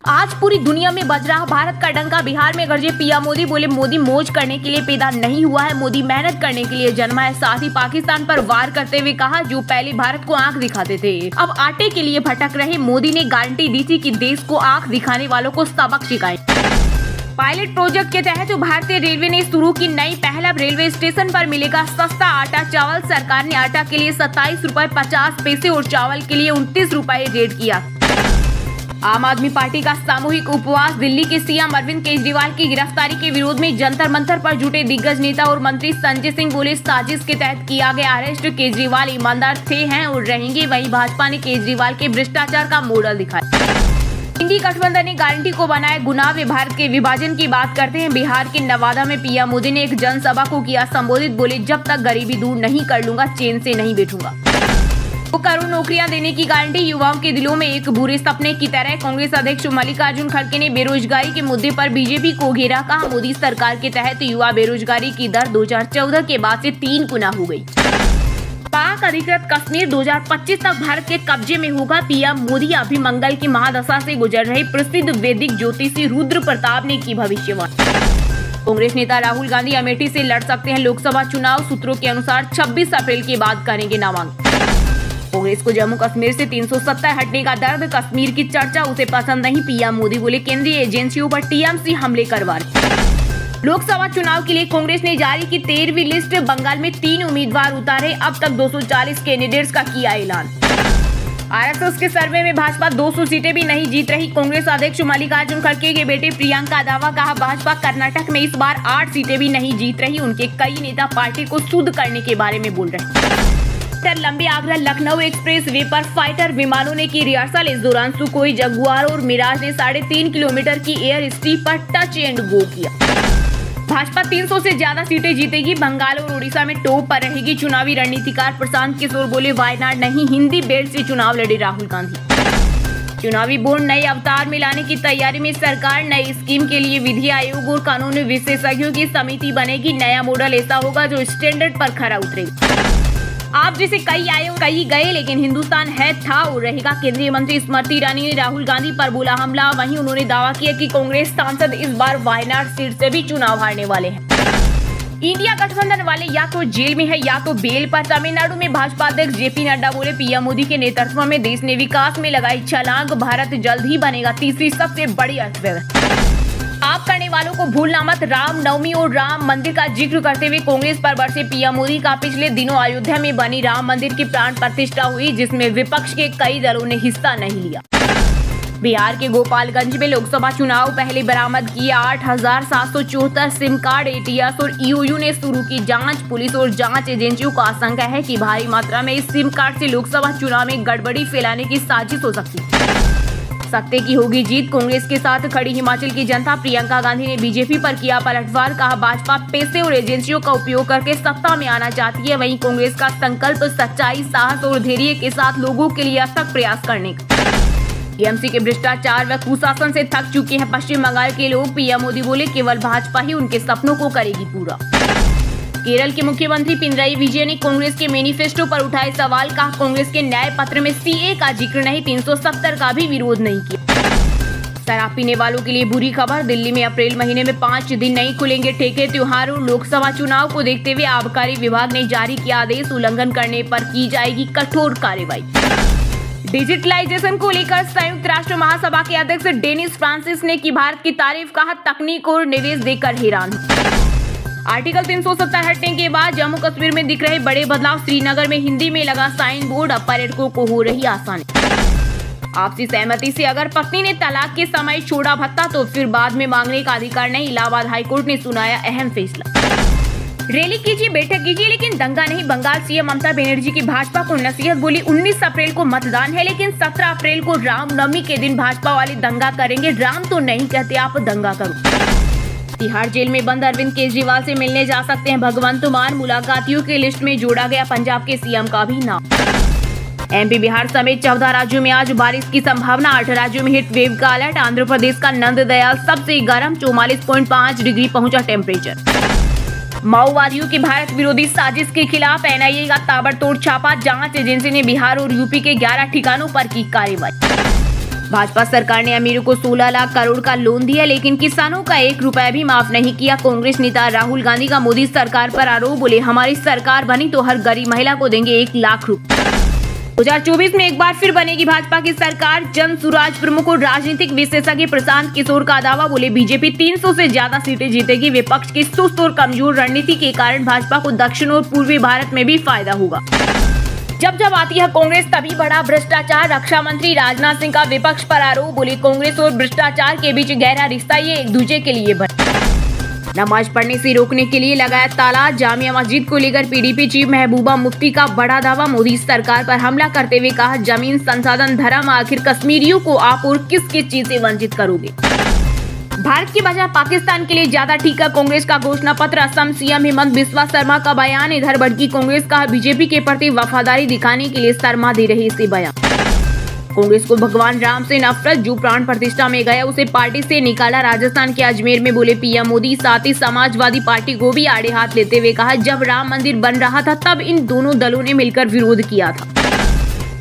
आज पूरी दुनिया में बज रहा भारत का डंका। बिहार में गरजे पीएम मोदी। बोले मोदी मौज करने के लिए पैदा नहीं हुआ है, मोदी मेहनत करने के लिए जन्मा है। साथ ही पाकिस्तान पर वार करते हुए कहा, जो पहले भारत को आंख दिखाते थे अब आटे के लिए भटक रहे। मोदी ने गारंटी दी थी कि देश को आंख दिखाने वालों को सबक सिखाएं। पायलट प्रोजेक्ट के तहत भारतीय रेलवे ने शुरू की नई पहल। अब रेलवे स्टेशन पर मिलेगा सस्ता आटा चावल। सरकार ने आटा के लिए 27 रुपए 50 पैसे और चावल के लिए 29 रुपए रेट किया। आम आदमी पार्टी का सामूहिक उपवास। दिल्ली के सीएम अरविंद केजरीवाल की गिरफ्तारी के विरोध में जंतर मंतर पर जुटे दिग्गज नेता और मंत्री संजय सिंह बोले, साजिश के तहत किया गया अरेस्ट। केजरीवाल ईमानदार थे, हैं और रहेंगे। वहीं भाजपा ने केजरीवाल के भ्रष्टाचार का मॉडल दिखाया। इंडी गठबंधन ने गारंटी को बनाया गुनाह। वे भारत के विभाजन की बात करते हैं। बिहार के नवादा में पीएम मोदी ने एक जनसभा को किया संबोधित। बोले, जब तक गरीबी दूर नहीं कर लूंगा चैन से नहीं बैठूंगा। वो करोड़ नौकरियां देने की गारंटी। युवाओं के दिलों में एक बुरे सपने की तरह। कांग्रेस अध्यक्ष मल्लिकार्जुन खड़गे ने बेरोजगारी के मुद्दे पर बीजेपी को घेरा। कहा, मोदी सरकार के तहत युवा बेरोजगारी की दर 2014 के बाद से 3 गुना हो गई। पाक अधिकृत कश्मीर 2025 तक भारत के कब्जे में होगा। पीएम मोदी अभी मंगल की महादशा से गुजर रहे प्रसिद्ध वैदिक ज्योतिषी रुद्र प्रताप ने की भविष्यवाणी। कांग्रेस नेता राहुल गांधी अमेठी से लड़ सकते हैं लोकसभा चुनाव। सूत्रों के अनुसार 26 अप्रैल के बाद करेंगे नामांकन। कांग्रेस को जम्मू कश्मीर से 370 हटने का दर्द। कश्मीर की चर्चा उसे पसंद नहीं। पीएम मोदी बोले, केंद्रीय एजेंसियों पर टीएमसी हमले करवा रहे। लोकसभा चुनाव के लिए कांग्रेस ने जारी की 13वीं लिस्ट। बंगाल में 3 उम्मीदवार उतारे। अब तक 240 कैंडिडेट्स का किया ऐलान। आरएसएस के सर्वे में भाजपा 200 सीटें भी नहीं जीत रही। कांग्रेस अध्यक्ष मल्लिकार्जुन खड़गे के बेटे प्रियंका का दावा। कहा, भाजपा कर्नाटक में इस बार 8 सीटें भी नहीं जीत रही। उनके कई नेता पार्टी को शुद्ध करने के बारे में बोल रहे। लंबे आगरा लखनऊ एक्सप्रेस वे पर फाइटर विमानों ने की रिहर्सल। इस दौरान सुखोई, जगुआर और मिराज ने 3.5 किलोमीटर की एयर स्ट्रिप पर टच एंड गो किया। भाजपा 300 से ज्यादा सीटें जीतेगी। बंगाल और उड़ीसा में टॉप पर रहेगी। चुनावी रणनीतिकार प्रशांत किशोर बोले, वायनाड नहीं हिंदी बेल्ट से चुनाव लड़े राहुल गांधी। चुनावी बॉन्ड नए अवतार में लाने की तैयारी में सरकार। नई स्कीम के लिए विधि आयोग और कानून विशेषज्ञों की समिति बनेगी। नया मॉडल ऐसा होगा जो स्टैंडर्ड पर खरा उतरेगा। आप जैसे कई आए और कई गए, लेकिन हिंदुस्तान है, था और रहेगा। केंद्रीय मंत्री स्मृति ईरानी ने राहुल गांधी पर बोला हमला। वहीं उन्होंने दावा किया कि कांग्रेस सांसद इस बार वायनाड सीट से भी चुनाव हारने वाले हैं। इंडिया गठबंधन वाले या तो जेल में है या तो बेल पर। तमिलनाडु में भाजपा अध्यक्ष जेपी नड्डा बोले, पीएम मोदी के नेतृत्व में देश ने विकास में लगाई छलांग। भारत जल्द ही बनेगा तीसरी सबसे बड़ी अर्थव्यवस्था। आप करने वालों को भूलना मत। राम नवमी और राम मंदिर का जिक्र करते हुए कांग्रेस पर बरसे पीएम मोदी का। पिछले दिनों अयोध्या में बनी राम मंदिर की प्राण प्रतिष्ठा हुई, जिसमें विपक्ष के कई दलों ने हिस्सा नहीं लिया। बिहार के गोपालगंज में लोकसभा चुनाव पहले बरामद किए 8,774 सिम कार्ड। एटीएस और ईओयू ने शुरू की जांच। पुलिस और जांच एजेंसियों को आशंका है कि भारी मात्रा में इस सिम कार्ड से लोकसभा चुनाव में गड़बड़ी फैलाने की साजिश हो सकती है। सत्ते की होगी जीत। कांग्रेस के साथ खड़ी हिमाचल की जनता। प्रियंका गांधी ने बीजेपी पर किया पलटवार। कहा, भाजपा पैसे और एजेंसियों का उपयोग करके सत्ता में आना चाहती है। वहीं कांग्रेस का संकल्प सच्चाई, साहस और धैर्य के साथ लोगों के लिए अथक प्रयास करने का। टीएमसी के भ्रष्टाचार व कुशासन से थक चुके हैं पश्चिम बंगाल के लोग। पीएम मोदी बोले, केवल भाजपा ही उनके सपनों को करेगी पूरा। केरल के मुख्यमंत्री पिनराई विजयन ने कांग्रेस के मैनिफेस्टो पर उठाए सवाल। कहा, कांग्रेस के न्याय पत्र में सीए का जिक्र नहीं, 370 का भी विरोध नहीं किया। शराब पीने वालों के लिए बुरी खबर। दिल्ली में अप्रैल महीने में 5 दिन नहीं खुलेंगे ठेके। त्योहार और लोकसभा चुनाव को देखते हुए आबकारी विभाग ने जारी किया आदेश। उल्लंघन करने पर की जाएगी कठोर कार्रवाई। डिजिटलाइजेशन को लेकर संयुक्त राष्ट्र महासभा के अध्यक्ष डेनिस फ्रांसिस ने की भारत की तारीफ। कहा, तकनीक और निवेश देकर हैरान। आर्टिकल 370 हटने के बाद जम्मू कश्मीर में दिख रहे बड़े बदलाव। श्रीनगर में हिंदी में लगा साइन बोर्ड। अब पर्यटकों को हो रही आसानी। आपसी सहमति से अगर पत्नी ने तलाक के समय छोड़ा भत्ता तो फिर बाद में मांगने का अधिकार नहीं। इलाहाबाद हाईकोर्ट ने सुनाया अहम फैसला। रैली कीजिए, बैठक कीजिए, लेकिन दंगा नहीं। बंगाल सीएम ममता बनर्जी की भाजपा को नसीहत। बोली, 19 अप्रैल को मतदान है, लेकिन 17 अप्रैल को रामनवमी के दिन भाजपा वाले दंगा करेंगे। राम तो नहीं कहते, आप दंगा करो। तिहाड़ जेल में बंद अरविंद केजरीवाल से मिलने जा सकते हैं भगवंत मान। मुलाकातियों की लिस्ट में जोड़ा गया पंजाब के सीएम का भी नाम। एमपी, बिहार समेत 14 राज्यों में आज बारिश की संभावना। 8 राज्यों में हीट वेव का अलर्ट। आंध्र प्रदेश का नंददयाल सबसे गर्म, 44.5 डिग्री पहुंचा टेम्परेचर। माओवादियों की भारत विरोधी साजिश के खिलाफ एनआईए का ताबड़तोड़ छापा। जांच एजेंसी ने बिहार और यूपी के 11 ठिकानों पर की कार्रवाई। भाजपा सरकार ने अमीरों को 16 लाख करोड़ का लोन दिया, लेकिन किसानों का 1 रुपया भी माफ नहीं किया। कांग्रेस नेता राहुल गांधी का मोदी सरकार पर आरोप, बोले हमारी सरकार बनी तो हर गरीब महिला को देंगे 1 लाख रुपए। 2024 में एक बार फिर बनेगी भाजपा की सरकार। जन सुराज प्रमुख और राजनीतिक विशेषज्ञ प्रशांत किशोर का दावा, बोले बीजेपी 300 से ज्यादा सीटें जीतेगी। विपक्ष की सुस्त और कमजोर रणनीति के कारण भाजपा को दक्षिण और पूर्वी भारत में भी फायदा होगा। जब आती है कांग्रेस तभी बड़ा भ्रष्टाचार। रक्षा मंत्री राजनाथ सिंह का विपक्ष पर आरोप, बोले कांग्रेस और भ्रष्टाचार के बीच गहरा रिश्ता, ये एक दूसरे के लिए बने। नमाज पढ़ने से रोकने के लिए लगाया ताला। जामिया मस्जिद को लेकर पीडीपी चीफ महबूबा मुफ्ती का बड़ा दावा, मोदी सरकार पर हमला करते हुए कहा जमीन संसाधन धर्म, आखिर कश्मीरियों को आप और किस किस चीज से वंचित करोगे। भारत की बजाय पाकिस्तान के लिए ज्यादा ठीक है कांग्रेस का घोषणा पत्र। असम सीएम हेमंत बिस्वा शर्मा का बयान। इधर भड़की कांग्रेस का बीजेपी के प्रति वफादारी दिखाने के लिए शर्मा दे रहे इसे बयान। कांग्रेस को भगवान राम से नफरत, जो प्राण प्रतिष्ठा में गया उसे पार्टी से निकाला। राजस्थान के अजमेर में बोले पीएम मोदी। साथ ही समाजवादी पार्टी को भी आड़े हाथ लेते हुए कहा जब राम मंदिर बन रहा था तब इन दोनों दलों ने मिलकर विरोध किया था।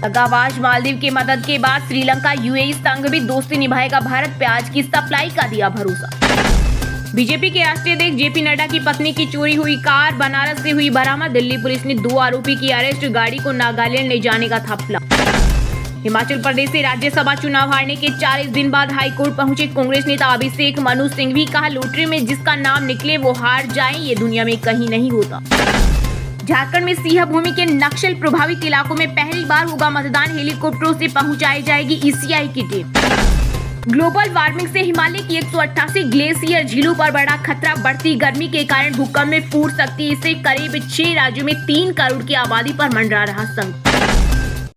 लगावाज मालदीव की मदद के बाद श्रीलंका यूएई संग भी दोस्ती निभाएगा। भारत प्याज की सप्लाई का दिया भरोसा। बीजेपी के राष्ट्रीय अध्यक्ष जेपी नड्डा की पत्नी की चोरी हुई कार बनारस से हुई बरामद। दिल्ली पुलिस ने 2 आरोपी की अरेस्ट। गाड़ी को नागालैंड ले जाने का था प्लान। हिमाचल प्रदेश से राज्यसभा चुनाव हारने के 40 दिन बाद हाईकोर्ट पहुंचे कांग्रेस नेता अभिषेक मनु सिंघवी। कहा लॉटरी में जिसका नाम निकले वो हार जाए, ये दुनिया में कहीं नहीं होता। झारखंड में सिंह भूमि के नक्सल प्रभावित इलाकों में पहली बार होगा मतदान। हेलीकॉप्टरों से पहुंचाई जाएगी ईसीआई की टीम। ग्लोबल वार्मिंग से हिमालय की 188 ग्लेशियर झीलों पर बड़ा खतरा। बढ़ती गर्मी के कारण भूकंप में फूट सकती है। इससे करीब 6 राज्यों में 3 करोड़ की आबादी पर मंडरा रहा संकट।